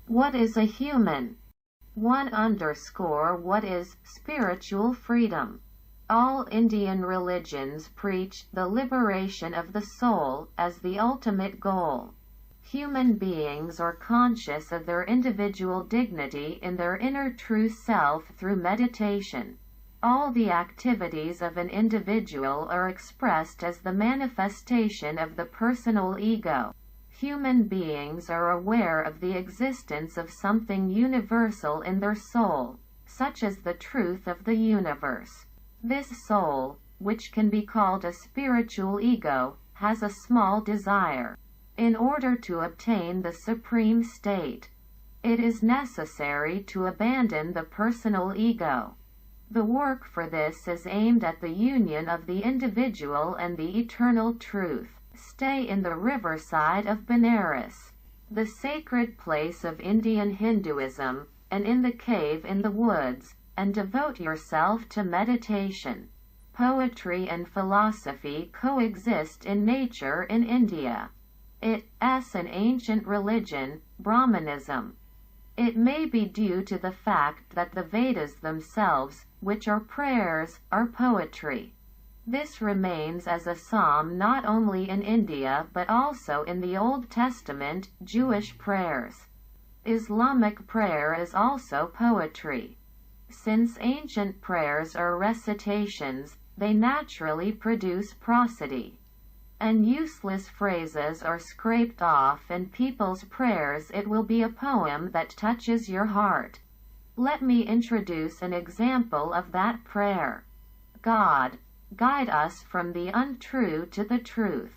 What is a human? 1. What is spiritual freedom? All Indian religions preach the liberation of the soul as the ultimate goal. Human beings are conscious of their individual dignity in their inner true self through meditation. All the activities of an individual are expressed as the manifestation of the personal ego. Human beings are aware of the existence of something universal in their soul, such as the truth of the universe. This soul, which can be called a spiritual ego, has a small desire. In order to obtain the supreme state, it is necessary to abandon the personal ego. The work for this is aimed at the union of the individual and the eternal truth. Stay in the riverside of Benares, the sacred place of Indian Hinduism, and in the cave in the woods, and devote yourself to meditation. Poetry and philosophy coexist in nature in India. It's an ancient religion, Brahmanism. It may be due to the fact that the Vedas themselves, which are prayers, are poetry. This remains as a psalm not only in India but also in the Old Testament, Jewish prayers. Islamic prayer is also poetry. Since ancient prayers are recitations, they naturally produce prosody. And useless phrases are scraped off in people's prayers. It will be a poem that touches your heart. Let me introduce an example of that prayer. God, guide us from the untrue to the truth.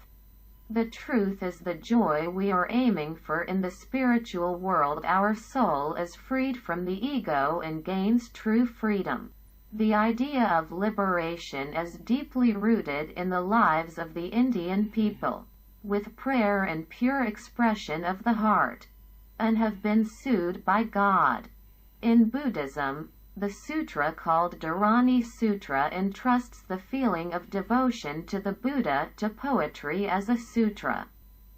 The truth is the joy we are aiming for in the spiritual world. Our soul is freed from the ego and gains true freedom. The idea of liberation is deeply rooted in the lives of the Indian people, with prayer and pure expression of the heart, and have been soothed by God. In Buddhism, the sutra called Dharani Sutra entrusts the feeling of devotion to the Buddha to poetry as a sutra.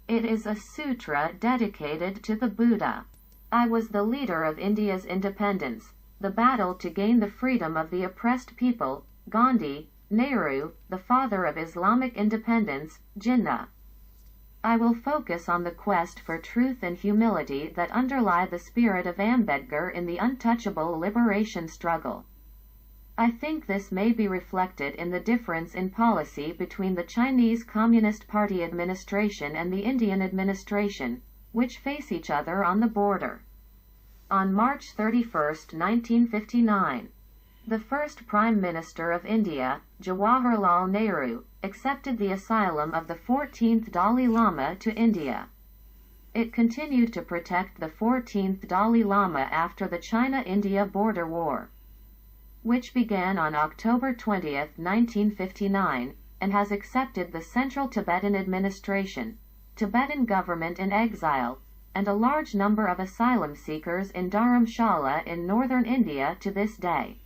It is a sutra dedicated to the Buddha. I was the leader of India's independence, the battle to gain the freedom of the oppressed people, Gandhi, Nehru, the father of Islamic independence, Jinnah. I will focus on the quest for truth and humility that underlie the spirit of Ambedkar in the untouchable liberation struggle. I think this may be reflected in the difference in policy between the Chinese Communist Party administration and the Indian administration, which face each other on the border. On March 31, 1959, the first Prime Minister of India, Jawaharlal Nehru, accepted the asylum of the 14th Dalai Lama to India. It continued to protect the 14th Dalai Lama after the China-India border war, which began on October 20, 1959, and has accepted the Central Tibetan Administration, Tibetan government in exile, and a large number of asylum seekers in Dharamshala in northern India to this day.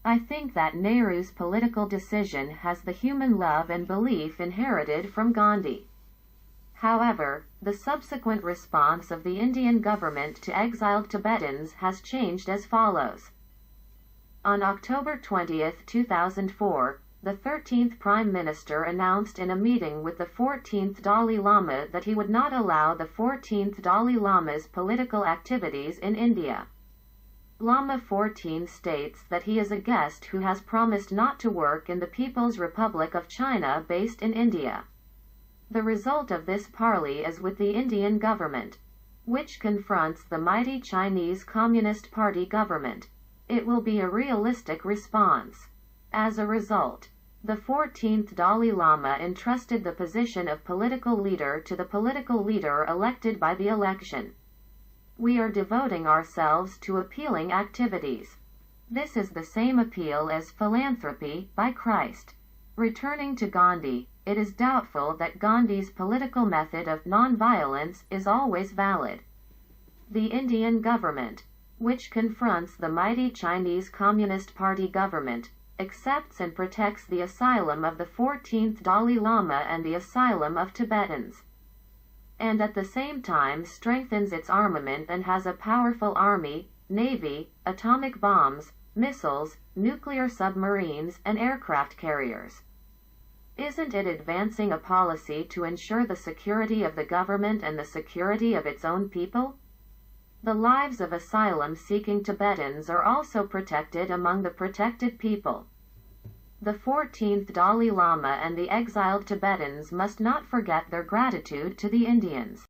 I think that Nehru's political decision has the human love and belief inherited from Gandhi. However, the subsequent response of the Indian government to exiled Tibetans has changed as follows. On October 20, 2004, the 13th Prime Minister announced in a meeting with the 14th Dalai Lama that he would not allow the 14th Dalai Lama's political activities in India. Lama 14 states that he is a guest who has promised not to work in the People's Republic of China based in India. The result of this parley is with the Indian government, which confronts the mighty Chinese Communist Party government. It will be a realistic response. As a result, the 14th Dalai Lama entrusted the position of political leader to the political leader elected by the election. We are devoting ourselves to appealing activities. This is the same appeal as philanthropy by Christ. Returning to Gandhi, it is doubtful that Gandhi's political method of non-violence is always valid. The Indian government, which confronts the mighty Chinese Communist Party government, accepts and protects the asylum of the 14th Dalai Lama and the asylum of Tibetans. and at the same time strengthens its armament and has a powerful army, navy, atomic bombs, missiles, nuclear submarines, and aircraft carriers. Isn't it advancing a policy to ensure the security of the government and the security of its own people? The lives of asylum-seeking Tibetans are also protected among the protected people. The 14th Dalai Lama and the exiled Tibetans must not forget their gratitude to the Indians.